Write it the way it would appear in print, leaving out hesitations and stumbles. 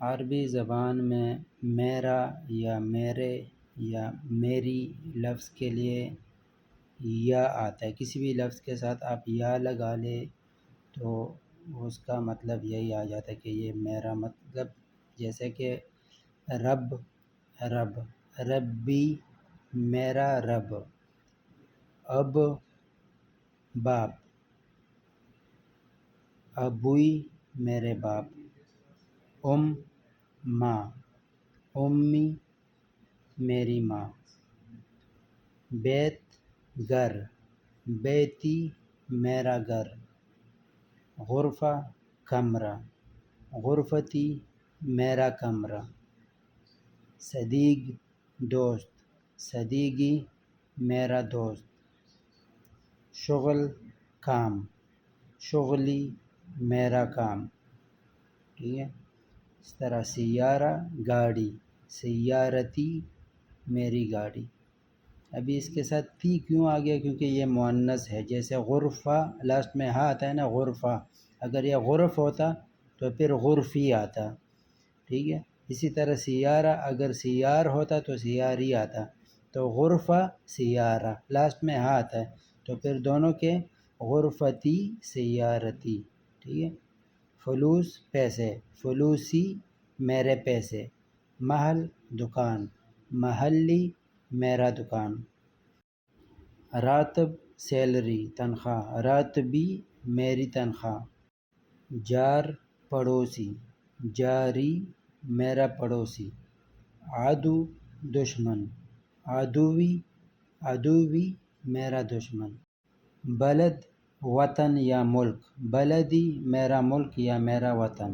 عربی زبان میں میرا یا میرے یا میری لفظ کے لیے یا آتا ہے. کسی بھی لفظ کے ساتھ آپ یا لگا لیں تو اس کا مطلب یہی آ جاتا ہے کہ یہ میرا. مطلب جیسے کہ رب، رب، ربی میرا رب. اب، باپ، ابوئی میرے باپ. ماں، امی میری ماں. بیت گھر، بیتی میرا گھر. غرفہ کمرہ، غرفتی میرا کمرہ. صدیق دوست، صدیقی میرا دوست. شغل کام، شغلی میرا کام. ٹھیک ہے. اس طرح سیارہ گاڑی، سیارتی میری گاڑی. ابھی اس کے ساتھ تی کیوں آ گیا؟ کیونکہ یہ مؤنث ہے. جیسے غرفہ لاسٹ میں ہاں آتا ہے نا، غرفہ. اگر یہ غرف ہوتا تو پھر غرفی آتا. ٹھیک ہے. اسی طرح سیارہ اگر سیار ہوتا تو سیاری آتا. تو غرفہ سیارہ لاسٹ میں ہاں آتا ہے تو پھر دونوں کے غرفتی سیارتی. ٹھیک ہے. فلوس پیسے، فلوسی میرے پیسے. محل دکان، محلی میرا دکان. راتب سیلری تنخواہ، راتبی میری تنخواہ. جار پڑوسی، جاری میرا پڑوسی. عدو دشمن، عدوی، عدوی میرا دشمن. بلد وطن یا ملک، بلدی میرا ملک یا میرا وطن.